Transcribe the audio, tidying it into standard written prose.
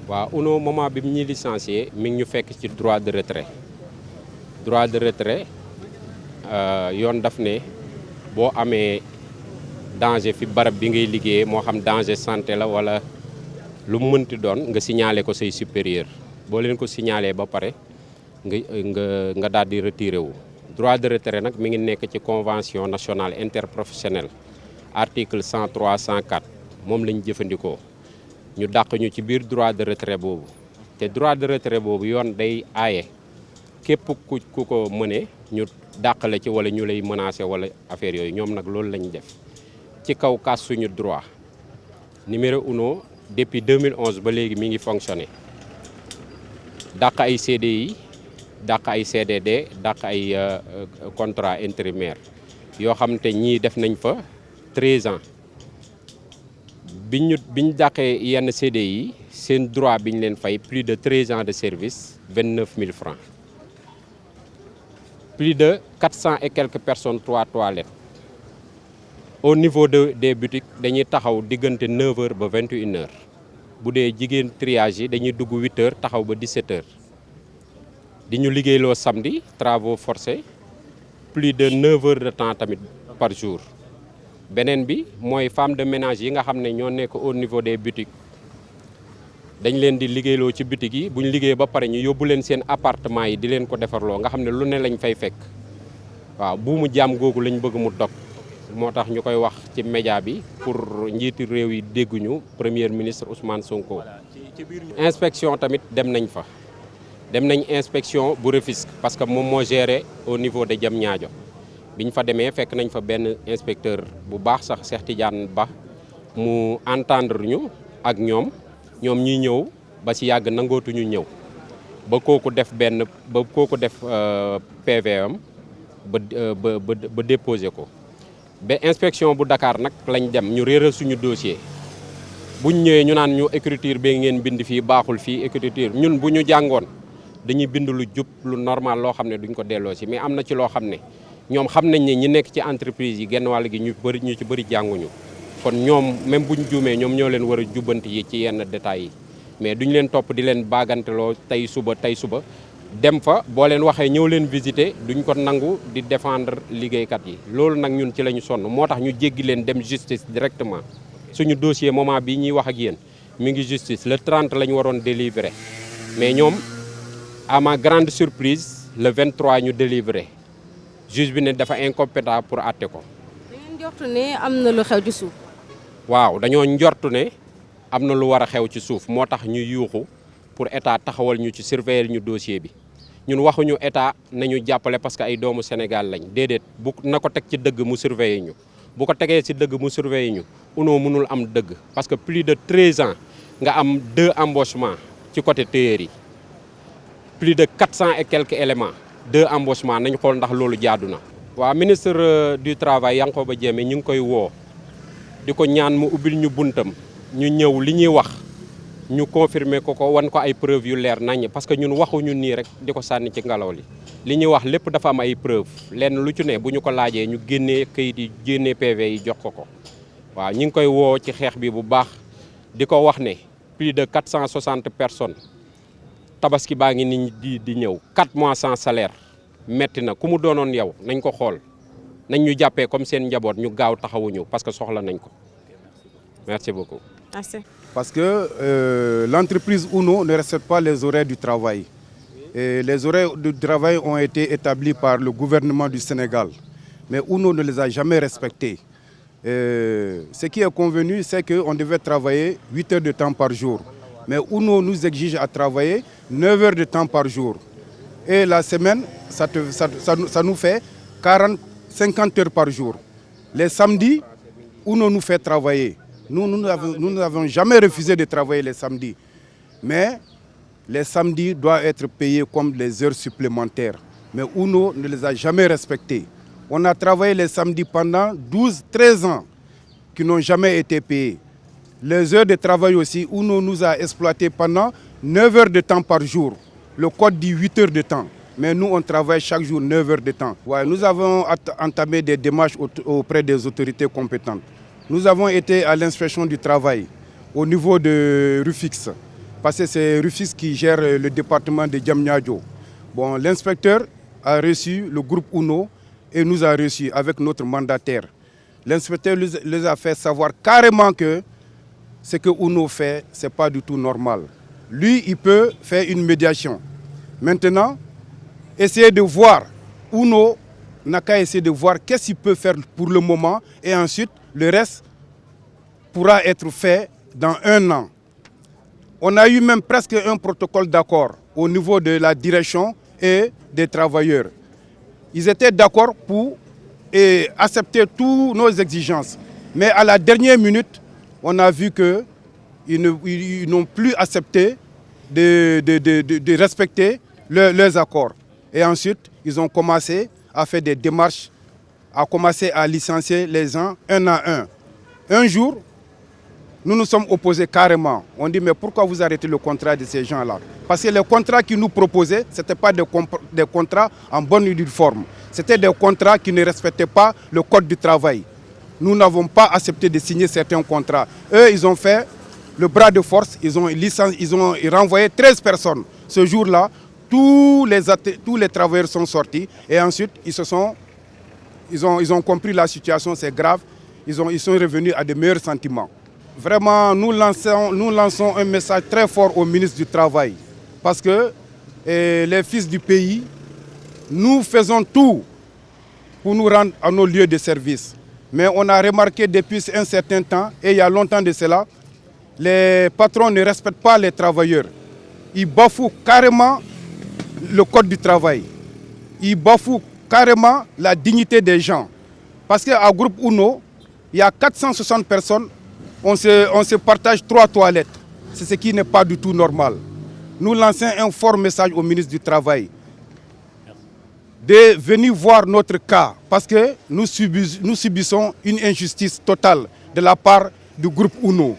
waaw UNO moment bi mu ñuy licencié mi ngi ñu fekk ci droit de retrait yoon daf ne boo amee danger fi barab bi ngay liggéeyee moo xam danger santé la wala lu mu mënti doon nga signalé ko say supérieur boo leen ko signalé ba pare nga daal di retiré wu. droit de retrait nag mi ngi nekk ci convention nationale interprofessionnelle article 103 104 moom lañ jëfandikoo ñu dàq ñu ci biir droit de retrait boobu te droit de retrait boobu yoon day aaye képp ku ko mëne ñu dàqale ci wala ñu lay menacé wala affaire yooyu ñoom nag loolu lañ def ci kaw kaas suñu droit numéro UNO depuis 2011 ba léegi mi ngi fonctionné dàq ay CDI dàq ay CDD dàq ay contrat intérimaire yoo xam te ñii def nañ fa 13 ans biñ dàqee yenn CDI yi seen droit biñ leen fay plus de 13 ans de service 29 000 francs plus de 400 et quelques personnes 3 toilettes au niveau des boutiques dañuy taxaw diggante 9h ba 21h bu dee jigéen triage yi dañuy dugg 8h taxaw ba 17h di ñu liggéeyloo samedi travaux forcés plus de 9 heures de temps tamit par jour. beneen bi mooy femme de ménage yi nga xam ne ñoo nekk au niveau des boutiques dañ leen di liggéeyloo ci boutique yi bu ñu liggéey ba pare ñu yóbbu leen seen appartement yi di leen ko defarloo nga xam ne lu ne lañ fay fekk waaw buumu jaam googu lañ bëgg mu dog moo tax ñu koy wax ci média bi pour njiiti réew yi dégguñu premier ministre Ousmane Sonko. inspection tamit dem nañ fa dem nañ inspection bu Rufisque parce que moom moo géré au niveau de Diamniadio biñ fa demee fekk nañ fa benn inspecteur bu baax sax Cheikh Tidiane Ba mu entendre ñu ak ñoom ñuy ñëw ba ci yàgg nangootuñu ñëw ba kooku def PV am ba déposé ko ba inspection bu Dakar nag lañ dem ñu réeral suñu dossier buñ ñëwee ñu naan ñu écriture bi ngeen bind fii baaxul fii écriture ñun bu ñu jàngoon dañuy bind lu jub lu normal loo xam ne duñ ko delloo si mais am na ci loo xam ne ñoom xam nañ ne ñi nekk ci entreprise yi genn wàll gi ñu ci bëri jànguñu kon ñoom même buñ juumee ñoom ñoo leen war a jubbanti yi ci yenn détails yi mais duñ leen topp di leen baaganteloo tey suba dem fa boo leen waxee ñëw leen visiter duñ ko nangu di défendre liggéeykat yi loolu nag ñun ci la ñu sonn moo tax ñu jéggi leen dem justice directement suñu dossier moment bi ñuy wax ak yéen mi ngi justice le 30 la ñu waroon délivrer mais ñoom à ma grande surprise le 23 ñu délivrer juge bi ne dafa incompétent pour àtte ko. da ngeen njortu ne am na lu xew ci suuf. waaw dañoo njortu ne am na lu war a xew ci suuf moo tax ñu yuuxu pour état taxawal ñu ci surveiller ñu dossier bi ñun waxuñu état nañu jàppale parce que ay doomu Sénégal lañ déedéet bu na ko teg ci dëgg mu surveiller ñu bu ko tegee ci dëgg mu surveiller ñu UNO mënul am dëgg parce que plus de 13 ans nga am 2 embauchements ci côté tailleur yi plus de 400 et quelques éléments 2 embauchements nañ xool ndax loolu jaadu na. waaw ministre du travail Yankhoba Diémé ñu ngi koy woo di ko ñaan mu ubbil ñu buntam ñu ñëw li ñuy wax ñu confirmer ko wan ko ay preuve yu leer nañ parce que ñun waxuñu nii rek di ko sànni ci ngelaw li ñuy wax lépp dafa am ay preuve lenn lu ci ne bu ñu ko laajee ñu génnee kayit yi génnee PV yi jox ko waaw ñu ngi koy woo ci xeex bi bu baax di ko wax ne plus de 460 personnes tabaski baa ngi ni di ñëw 4 mois sans salaire metti na ku mu doonoon yow nañ ko xool nañ ñu jàppee comme seen njaboot ñu gaaw taxawuñu parce que soxla nañ ko merci beaucoup. Merci. Parce que l'entreprise UNO ne respecte pas les horaires du travail. Et les horaires du travail ont été établis par le gouvernement du Sénégal. Mais UNO ne les a jamais respectés. Ce qui est convenu, c'est qu'on devait travailler 8 heures de temps par jour. Mais UNO nous exige à travailler 9 heures de temps par jour. Et la semaine, ça nous fait 50 heures par jour. Les samedis, UNO nous fait travailler. Nous n'avons jamais refusé de travailler les samedis. Mais les samedis doivent être payés comme des heures supplémentaires. Mais UNO ne les a jamais respectés. On a travaillé les samedis pendant 12-13 ans qui n'ont jamais été payés. Les heures de travail aussi, UNO nous a exploités pendant 9 heures de temps par jour. Le code dit 8 heures de temps. Mais nous, on travaille chaque jour 9 heures de temps. Ouais, nous avons entamé des démarches auprès des autorités compétentes. Nous avons été à l'inspection du travail au niveau de Rufisque. parce que c'est Rufisque qui gère le département de Diamniadio. Bon, l'inspecteur a reçu le groupe UNO et nous a reçus avec notre mandataire. L'inspecteur les a fait savoir carrément que ce que UNO fait, ce n'est pas du tout normal. Lui, il peut faire une médiation. Maintenant, essayer de voir, UNO n'a qu'à essayer de voir qu'est-ce qu'il peut faire pour le moment et ensuite le reste pourra être fait dans 1 an. On a eu même presque un protocole d'accord au niveau de la direction et des travailleurs. Ils étaient d'accord pour accepter toutes nos exigences. Mais à la dernière minute, on a vu qu'ils n'ont plus accepté de respecter leurs accords. Et ensuite, ils ont commencé à faire des démarches, à commencer à licencier les gens un à un. Un jour, nous nous sommes opposés carrément. On dit, mais pourquoi vous arrêtez le contrat de ces gens-là? Parce que les contrats qu'ils nous proposaient, ce n'étaient pas des contrats en bonne et due forme. C'était des contrats qui ne respectaient pas le code du travail. Nous n'avons pas accepté de signer certains contrats. Eux, ils ont fait le bras de force, ils ont renvoyé 13 personnes. Ce jour-là, tous les travailleurs sont sortis et ensuite, ils ont compris la situation, c'est grave. Ils sont revenus à de meilleurs sentiments. Vraiment, nous lançons un message très fort au ministre du Travail. Parce que les fils du pays, nous faisons tout pour nous rendre à nos lieux de service. Mais on a remarqué depuis un certain temps, et il y a longtemps de cela, les patrons ne respectent pas les travailleurs. Ils bafouent carrément le code du travail. Ils bafouent carrément la dignité des gens. Parce qu'à groupe UNO, il y a 460 personnes. On se partage 3 toilettes. C'est ce qui n'est pas du tout normal. Nous lançons un fort message au ministre du Travail de venir voir notre cas parce que nous subissons une injustice totale de la part du groupe UNO.